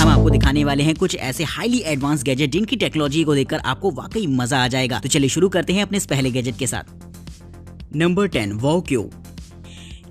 हम आपको दिखाने वाले हैं कुछ ऐसे हाईली एडवांस गैजेट जिनकी टेक्नोलॉजी को देखकर आपको वाकई मजा आ जाएगा। तो चलिए शुरू करते हैं अपने इस पहले गैजेट के साथ। Number 10 wow cube.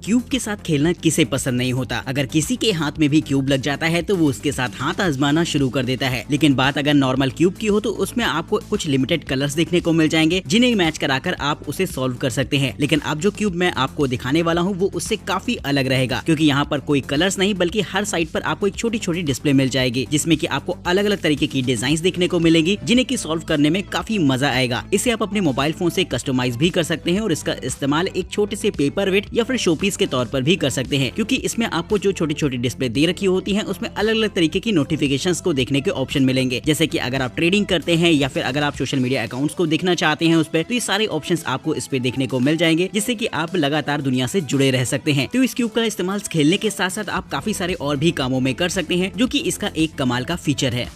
क्यूब के साथ खेलना किसे पसंद नहीं होता। अगर किसी के हाथ में भी क्यूब लग जाता है तो वो उसके साथ हाथ आजमाना शुरू कर देता है। लेकिन बात अगर नॉर्मल क्यूब की हो तो उसमें आपको कुछ लिमिटेड कलर्स देखने को मिल जाएंगे जिन्हें मैच कराकर आप उसे सॉल्व कर सकते हैं। लेकिन अब जो क्यूब मैं आपको दिखाने वाला हूँ वो उससे काफी अलग रहेगा, क्योंकि यहाँ पर कोई कलर्स नहीं बल्कि हर साइड पर आपको एक छोटी छोटी डिस्प्ले मिल जाएगी जिसमें कि आपको अलग अलग तरीके की डिजाइन देखने को मिलेगी जिन्हें की सॉल्व करने में काफी मजा आएगा। इसे आप अपने मोबाइल फोन से कस्टमाइज भी कर सकते हैं और इसका इस्तेमाल एक छोटे से पेपर वेट या फिर शोपीस के तौर पर भी कर सकते हैं, क्योंकि इसमें आपको जो छोटी छोटी डिस्प्ले दे रखी होती हैं उसमें अलग अलग तरीके की नोटिफिकेशंस को देखने के ऑप्शन मिलेंगे। जैसे कि अगर आप ट्रेडिंग करते हैं या फिर अगर आप सोशल मीडिया अकाउंट्स को देखना चाहते हैं उस पर, तो ये सारे ऑप्शंस आपको इस पे देखने को मिल जाएंगे जिससे कि आप लगातार दुनिया से जुड़े रह सकते हैं। तो इस क्यूब का इस्तेमाल खेलने के साथ साथ आप काफी सारे और भी कामों में कर सकते हैं, जो कि इसका एक कमाल का फीचर है।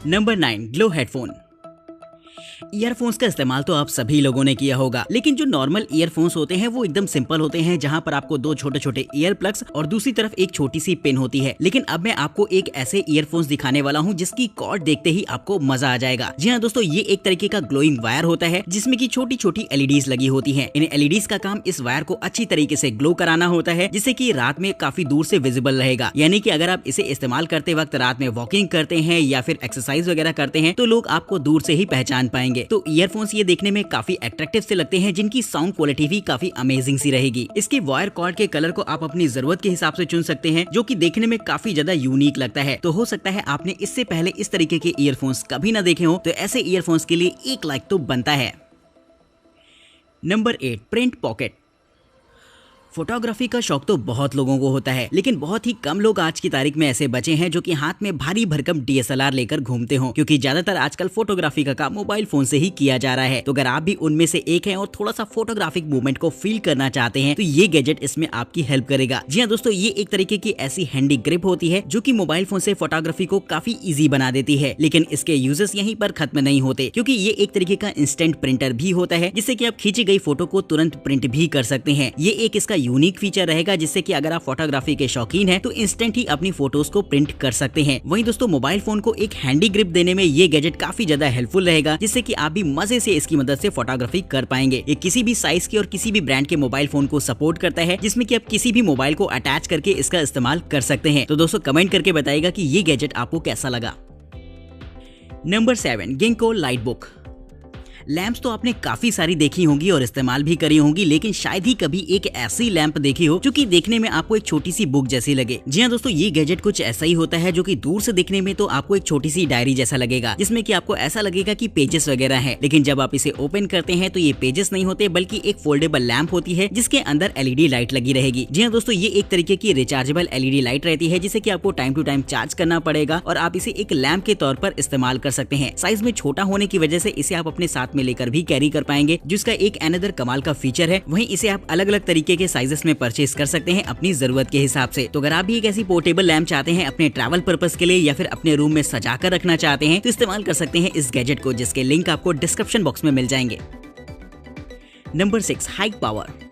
Number 9 glow headphone. ईयरफोन्स का इस्तेमाल तो आप सभी लोगों ने किया होगा, लेकिन जो नॉर्मल ईयरफोन्स होते हैं वो एकदम सिंपल होते हैं, जहां पर आपको दो छोटे छोटे ईयर प्लग्स और दूसरी तरफ एक छोटी सी पिन होती है। लेकिन अब मैं आपको एक ऐसे ईयरफोन्स दिखाने वाला हूं जिसकी कॉर्ड देखते ही आपको मजा आ जाएगा। जी हाँ दोस्तों, ये एक तरीके का ग्लोइंग वायर होता है जिसमें की छोटी छोटी एलईडीज लगी होती है। इन एलईडीज का काम इस वायर को अच्छी तरीके से ग्लो कराना होता है, जिससे की रात में काफी दूर से विजिबल रहेगा। यानी कि अगर आप इसे इस्तेमाल करते वक्त रात में वॉकिंग करते हैं या फिर एक्सरसाइज वगैरह करते हैं तो लोग आपको दूर से ही पहचान पाएंगे। तो ईयरफोन्स ये देखने में काफी अट्रैक्टिव से लगते हैं, जिनकी साउंड क्वालिटी भी काफी अमेजिंग सी रहेगी। इसके वायर कॉर्ड के कलर को आप अपनी जरूरत के हिसाब से चुन सकते हैं, जो कि देखने में काफी ज्यादा यूनिक लगता है। तो हो सकता है आपने इससे पहले इस तरीके के ईयरफोन्स कभी ना देखे हो, तो ऐसे ईयरफोन्स के लिए एक लाइक तो बनता है। Number 8 print pocket. फोटोग्राफी का शौक तो बहुत लोगों को होता है, लेकिन बहुत ही कम लोग आज की तारीख में ऐसे बचे हैं जो कि हाथ में भारी भरकम डीएसएलआर लेकर घूमते हो, क्योंकि ज्यादातर आजकल फोटोग्राफी का काम मोबाइल फोन से ही किया जा रहा है। तो अगर आप भी उनमें से एक हैं और थोड़ा सा फोटोग्राफिक मूवमेंट को फील करना चाहते हैं तो ये गैजेट इसमें आपकी हेल्प करेगा। जी हाँ दोस्तों, ये एक तरीके की ऐसी हैंडी ग्रिप होती है जो की मोबाइल फोन से फोटोग्राफी को काफी ईजी बना देती है। लेकिन इसके यूजेस यहीं पर खत्म नहीं होते, क्योंकि ये एक तरीके का इंस्टेंट प्रिंटर भी होता है, जिससे कि आप खींची गई फोटो को तुरंत प्रिंट भी कर सकते हैं। ये एक इसका यूनिक फीचर रहेगा, जिससे कि अगर आप फोटोग्राफी के शौकीन हैं तो इंस्टेंट ही अपनी फोटोज को प्रिंट कर सकते हैं। वहीं दोस्तों, मोबाइल फोन को एक हैंडी ग्रिप देने में ये गैजेट काफी ज्यादा हेल्पफुल रहेगा, जिससे कि आप भी मजे से इसकी मदद से फोटोग्राफी कर पाएंगे। ये किसी भी साइज के और किसी भी ब्रांड के मोबाइल फोन को सपोर्ट करता है, जिसमें कि आप किसी भी मोबाइल को अटैच करके इसका इस्तेमाल कर सकते हैं। तो दोस्तों कमेंट करके बताइएगा कि ये गैजेट आपको कैसा लगा। Number 7 ginkgo light book. Lamps तो आपने काफी सारी देखी होंगी और इस्तेमाल भी करी होंगी, लेकिन शायद ही कभी एक ऐसी लैंप देखी हो जो कि देखने में आपको एक छोटी सी बुक जैसी लगे। जी हाँ दोस्तों, ये गैजेट कुछ ऐसा ही होता है जो कि दूर से देखने में तो आपको एक छोटी सी डायरी जैसा लगेगा, जिसमें कि आपको ऐसा लगेगा कि पेजेस वगैरह हैं। लेकिन जब आप इसे ओपन करते हैं तो ये पेजेस नहीं होते, बल्कि एक फोल्डेबल लैंप होती है जिसके अंदर एलईडी लाइट लगी रहेगी। जी हाँ दोस्तों, ये एक तरीके की रिचार्जेबल एलईडी लाइट रहती है, जिसे कि आपको टाइम टू टाइम चार्ज करना पड़ेगा और आप इसे एक लैंप के तौर पर इस्तेमाल कर सकते हैं। साइज में छोटा होने की वजह से इसे आप अपने साथ में लेकर भी कैरी कर पाएंगे, जिसका एक अनदर कमाल का फीचर है। वहीं इसे आप अलग अलग तरीके के साइजेस में परचेज कर सकते हैं अपनी जरूरत के हिसाब से। तो अगर आप भी एक ऐसी पोर्टेबल लैंप चाहते हैं अपने ट्रैवल पर्पस के लिए या फिर अपने रूम में सजा कर रखना चाहते हैं तो इस्तेमाल कर सकते हैं इस गैजेट को, जिसके लिंक आपको डिस्क्रिप्शन बॉक्स में मिल जाएंगे। Number 6 high power.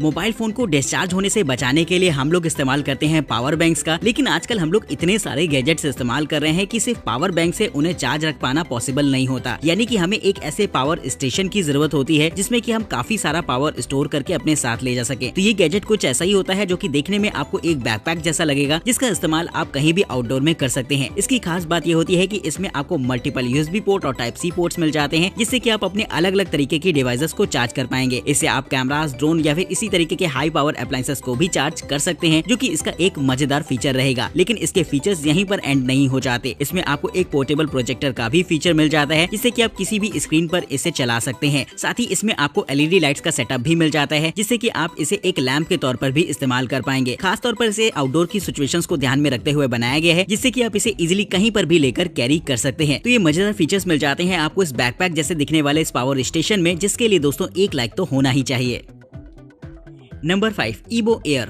Mobile phone को डिस्चार्ज होने से बचाने के लिए हम लोग इस्तेमाल करते हैं पावर बैंक्स का, लेकिन आजकल हम लोग इतने सारे गैजेट्स इस्तेमाल कर रहे हैं कि सिर्फ पावर बैंक से उन्हें चार्ज रख पाना पॉसिबल नहीं होता। यानी कि हमें एक ऐसे पावर स्टेशन की जरूरत होती है जिसमें कि हम काफी सारा पावर स्टोर करके अपने साथ ले जा सके। तो ये गैजेट कुछ ऐसा ही होता है जो कि देखने में आपको एक बैकपैक जैसा लगेगा, जिसका इस्तेमाल आप कहीं भी आउटडोर में कर सकते हैं। इसकी खास बात ये होती है कि इसमें आपको मल्टीपल यूएसबी पोर्ट और टाइप सी पोर्ट्स मिल जाते हैं, जिससे कि आप अपने अलग अलग तरीके की डिवाइसेस को चार्ज कर पाएंगे। इससे आप कैमरास, ड्रोन या फिर इसी तरीके के हाई पावर अप्लायंसेस को भी चार्ज कर सकते हैं, जो कि इसका एक मजेदार फीचर रहेगा। लेकिन इसके फीचर्स यहीं पर एंड नहीं हो जाते। इसमें आपको एक पोर्टेबल प्रोजेक्टर का भी फीचर मिल जाता है, जिससे कि आप किसी भी स्क्रीन पर इसे चला सकते हैं। साथ ही इसमें आपको एलईडी लाइट्स का सेटअप भी मिल जाता है, जिससे कि आप इसे एक लैंप के तौर पर भी इस्तेमाल कर पाएंगे। खास तौर पर इसे आउटडोर की सिचुएशंस को ध्यान में रखते हुए बनाया गया है, जिससे कि आप इसे इजीली कहीं पर भी लेकर कैरी कर सकते हैं। तो ये मजेदार फीचर्स मिल जाते हैं आपको इस बैकपैक जैसे दिखने वाले इस पावर स्टेशन में, जिसके लिए दोस्तों एक लाइक तो होना ही चाहिए। नंबर 5 ईबो एयर।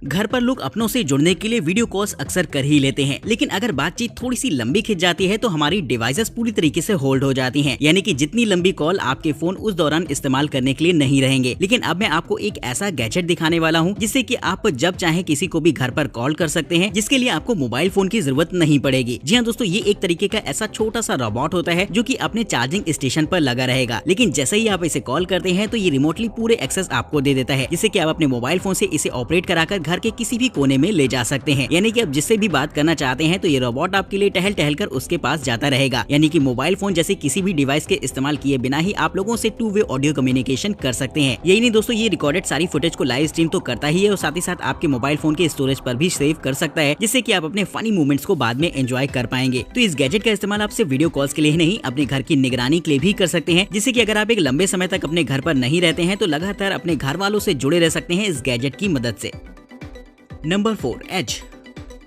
घर पर लोग अपनों से जुड़ने के लिए वीडियो कॉल्स अक्सर कर ही लेते हैं, लेकिन अगर बातचीत थोड़ी सी लंबी खिंच जाती है तो हमारी डिवाइसेस पूरी तरीके से होल्ड हो जाती हैं, यानी कि जितनी लंबी कॉल आपके फोन उस दौरान इस्तेमाल करने के लिए नहीं रहेंगे। लेकिन अब मैं आपको एक ऐसा गैजेट दिखाने वाला हूं जिससे कि आप जब चाहे किसी को भी घर पर कॉल कर सकते हैं, जिसके लिए आपको मोबाइल फोन की जरूरत नहीं पड़ेगी। जी हाँ दोस्तों, ये एक तरीके का ऐसा छोटा सा रोबोट होता है जो कि अपने चार्जिंग स्टेशन पर लगा रहेगा, लेकिन जैसे ही आप इसे कॉल करते हैं तो ये रिमोटली पूरे एक्सेस आपको दे देता है, जिससे कि आप अपने मोबाइल फोन से इसे ऑपरेट कराकर घर के किसी भी कोने में ले जा सकते हैं। यानी कि आप जिससे भी बात करना चाहते हैं तो ये रोबोट आपके लिए टहल टहल कर उसके पास जाता रहेगा। यानी कि मोबाइल फोन जैसे किसी भी डिवाइस के इस्तेमाल किए बिना ही आप लोगों से 2 वे ऑडियो कम्युनिकेशन कर सकते हैं। यही नहीं दोस्तों, ये रिकॉर्डेड सारी फुटेज को लाइव स्ट्रीम तो करता ही है और साथ ही साथ आपके मोबाइल फोन के स्टोरेज पर भी सेव कर सकता है, जिससे कि आप अपने फनी मोमेंट्स को बाद में एंजॉय कर पाएंगे। तो इस गैजेट का इस्तेमाल आप सिर्फ वीडियो कॉल्स के लिए नहीं, अपने घर की निगरानी के लिए भी कर सकते हैं, जिससे कि अगर आप एक लंबे समय तक अपने घर पर नहीं रहते हैं तो लगातार अपने घर वालों से जुड़े रह सकते हैं इस गैजेट की मदद से। नंबर 4, एज।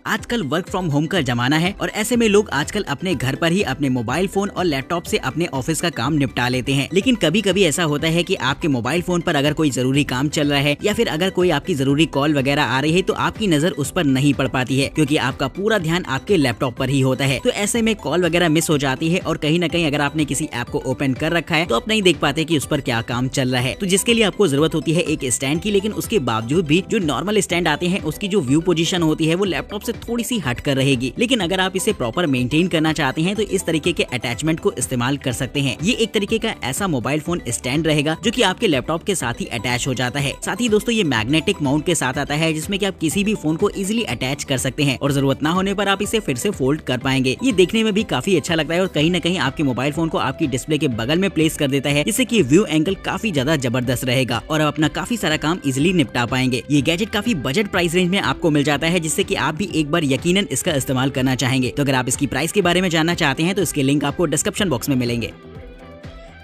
आजकल वर्क फ्रॉम होम का जमाना है और ऐसे में लोग आजकल अपने घर पर ही अपने मोबाइल फोन और लैपटॉप से अपने ऑफिस का काम निपटा लेते हैं। लेकिन कभी कभी ऐसा होता है कि आपके मोबाइल फोन पर अगर कोई जरूरी काम चल रहा है या फिर अगर कोई आपकी जरूरी कॉल वगैरह आ रही है तो आपकी नजर उस पर नहीं पड़ पाती है, क्योंकि आपका पूरा ध्यान आपके लैपटॉप पर ही होता है। तो ऐसे में कॉल वगैरह मिस हो जाती है और कहीं ना कहीं अगर आपने किसी ऐप को ओपन कर रखा है तो आप नहीं देख पाते कि उस पर क्या काम चल रहा है। तो जिसके लिए आपको जरूरत होती है एक स्टैंड की, लेकिन उसके बावजूद भी जो नॉर्मल स्टैंड आते हैं उसकी जो व्यू पोजीशन होती है वो लैपटॉप से थोड़ी सी हटकर रहेगी। लेकिन अगर आप इसे प्रॉपर मेंटेन करना चाहते हैं तो इस तरीके के अटैचमेंट को इस्तेमाल कर सकते हैं। ये एक तरीके का ऐसा मोबाइल फोन स्टैंड रहेगा जो कि आपके लैपटॉप के साथ ही अटैच हो जाता है। साथ ही दोस्तों ये मैग्नेटिक माउंट के साथ आता है, जिसमें कि आप किसी भी फोन को इजीली अटैच कर सकते हैं और जरूरत ना होने पर आप इसे फिर से फोल्ड कर पाएंगे। ये देखने में भी काफी अच्छा लगता है और कहीं ना कहीं आपके मोबाइल फोन को आपकी डिस्प्ले के बगल में प्लेस कर देता है, जिससे कि व्यू एंगल काफी ज्यादा जबरदस्त रहेगा और आप अपना काफी सारा काम इजिली निपटा पाएंगे। ये गैजेट काफी बजट प्राइस रेंज में आपको मिल जाता है, जिससे कि आप भी एक बार यकीनन इसका इस्तेमाल करना चाहेंगे। तो अगर आप इसकी प्राइस के बारे में जानना चाहते हैं तो इसके लिंक आपको डिस्क्रिप्शन बॉक्स में मिलेंगे।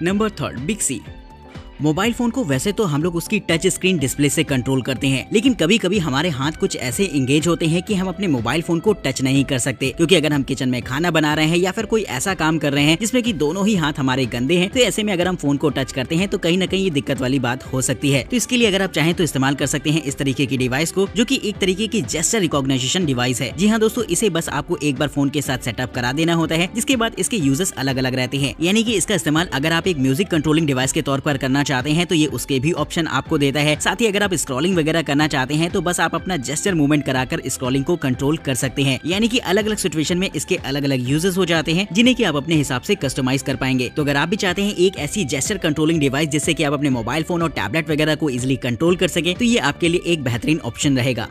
नंबर 3, बिग-सी। मोबाइल फोन को वैसे तो हम लोग उसकी टच स्क्रीन डिस्प्ले से कंट्रोल करते हैं, लेकिन कभी कभी हमारे हाथ कुछ ऐसे इंगेज होते हैं कि हम अपने मोबाइल फोन को टच नहीं कर सकते, क्योंकि अगर हम किचन में खाना बना रहे हैं या फिर कोई ऐसा काम कर रहे हैं जिसमें कि दोनों ही हाथ हमारे गंदे हैं, तो ऐसे में अगर हम फोन को टच करते हैं तो कहीं ना कहीं ये दिक्कत वाली बात हो सकती है। तो इसके लिए अगर आप चाहें तो इस्तेमाल कर सकते हैं इस तरीके की डिवाइस को, जो कि एक तरीके की जेस्चर रिकॉग्निशन डिवाइस है। जी हाँ दोस्तों, इसे बस आपको एक बार फोन के साथ सेटअप करा देना होता है, जिसके बाद इसके यूजेस अलग अलग रहते हैं। यानी कि इसका इस्तेमाल अगर आप एक म्यूजिक कंट्रोलिंग डिवाइस के तौर पर करना चाहते हैं तो ये उसके भी ऑप्शन आपको देता है। साथ ही अगर आप स्क्रॉलिंग वगैरह करना चाहते हैं तो बस आप अपना जेस्चर मूवमेंट कराकर स्क्रॉलिंग को कंट्रोल कर सकते हैं। यानी कि अलग अलग सिचुएशन में इसके अलग अलग यूजेस हो जाते हैं, जिन्हें कि आप अपने हिसाब से कस्टमाइज कर पाएंगे। तो अगर आप भी चाहते हैं एक ऐसी जेस्चर कंट्रोलिंग डिवाइस जिससे कि आप अपने मोबाइल फोन और टैबलेट वगैरह को इजिली कंट्रोल कर सके, तो ये आपके लिए एक बेहतरीन ऑप्शन रहेगा।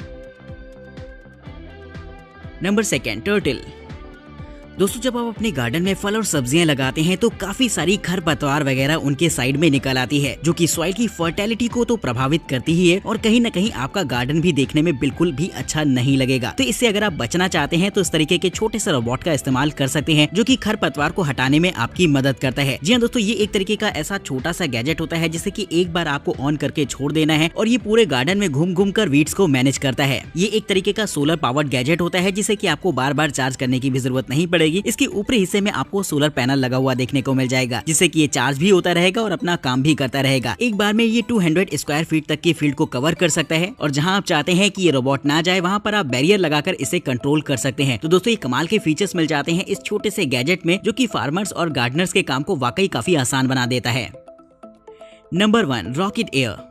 Number 2, turtle. दोस्तों जब आप अपने गार्डन में फल और सब्जियां लगाते हैं तो काफी सारी खरपतवार वगैरह उनके साइड में निकल आती है, जो कि सॉइल की फर्टिलिटी को तो प्रभावित करती ही है और कहीं ना कहीं आपका गार्डन भी देखने में बिल्कुल भी अच्छा नहीं लगेगा। तो इससे अगर आप बचना चाहते हैं तो इस तरीके के छोटे से रोबोट का इस्तेमाल कर सकते हैं, जो कि खरपतवार को हटाने में आपकी मदद करता है। जी हाँ दोस्तों, ये एक तरीके का ऐसा छोटा सा गैजेट होता है जिससे कि एक बार आपको ऑन करके छोड़ देना है और ये पूरे गार्डन में घूम घूम कर वीड्स को मैनेज करता है। ये एक तरीके का सोलर पावर्ड गैजेट होता है, जिससे कि आपको बार बार चार्ज करने की भी जरूरत नहीं पड़ेगी। इसके ऊपरी हिस्से में आपको सोलर पैनल लगा हुआ देखने को मिल जाएगा, जिससे कि ये चार्ज भी होता रहेगा और अपना काम भी करता रहेगा। एक बार में ये 200 स्क्वायर फीट तक की फील्ड को कवर कर सकता है और जहां आप चाहते हैं कि ये रोबोट ना जाए वहां पर आप बैरियर लगाकर इसे कंट्रोल कर सकते हैं। तो दोस्तों ये कमाल के फीचर्स मिल जाते हैं इस छोटे से गैजेट में, जो कि फार्मर्स और गार्डनर्स के काम को वाकई काफी आसान बना देता है। Number 1, rocket air.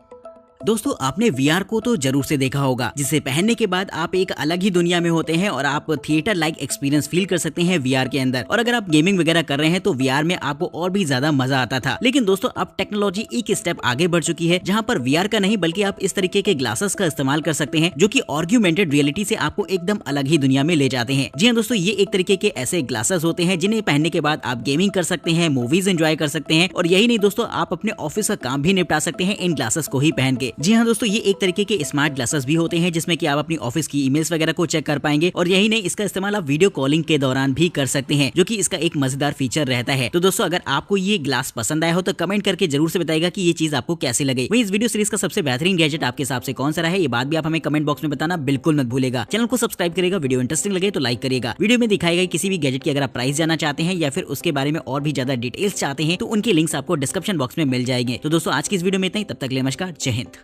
दोस्तों आपने VR को तो जरूर से देखा होगा, जिसे पहनने के बाद आप एक अलग ही दुनिया में होते हैं और आप थिएटर लाइक एक्सपीरियंस फील कर सकते हैं VR के अंदर। और अगर आप गेमिंग वगैरह कर रहे हैं तो VR में आपको और भी ज्यादा मजा आता था। लेकिन दोस्तों अब टेक्नोलॉजी एक स्टेप आगे बढ़ चुकी है, जहां पर VR का नहीं बल्कि आप इस तरीके के ग्लासेस का इस्तेमाल कर सकते हैं, जो कि ऑर्ग्यूमेंटेड रियलिटी से आपको एकदम अलग ही दुनिया में ले जाते हैं। जी हाँ दोस्तों, ये एक तरीके के ऐसे ग्लासेस होते हैं जिन्हें पहनने के बाद आप गेमिंग कर सकते हैं, मूवीज एंजॉय कर सकते हैं और यही नहीं दोस्तों, आप अपने ऑफिस का काम भी निपटा सकते हैं इन ग्लासेस को ही पहन के। जी हाँ दोस्तों, ये एक तरीके के स्मार्ट ग्लासेस भी होते हैं जिसमें कि आप अपनी ऑफिस की ईमेल्स वगैरह को चेक कर पाएंगे और यही नहीं, इसका इस्तेमाल आप वीडियो कॉलिंग के दौरान भी कर सकते हैं, जो कि इसका एक मजेदार फीचर रहता है। तो दोस्तों अगर आपको ये ग्लास पसंद आया हो तो कमेंट करके जरूर से बताइएगा कि ये चीज आपको कैसी लगी। वही इस वीडियो सीरीज का सबसे बेहतरीन गैजेट आपके हिसाब से कौन सा रहा है, ये बात भी आप हमें कमेंट बॉक्स में बताना बिल्कुल मत भूलेगा। चैनल को सब्सक्राइब करेगा, वीडियो इंटरेस्टिंग लगे तो लाइक करेगा। वीडियो में दिखाए गए किसी भी गैजेट की अगर आप प्राइस जानना चाहते हैं या फिर उसके बारे में और भी ज्यादा डिटेल्स चाहते हैं तो उनके लिंक्स आपको डिस्क्रिप्शन बॉक्स में मिल जाएंगे। तो दोस्तों आज की इस वीडियो में इतना ही, तब तक के लिए नमस्कार, जय हिंद।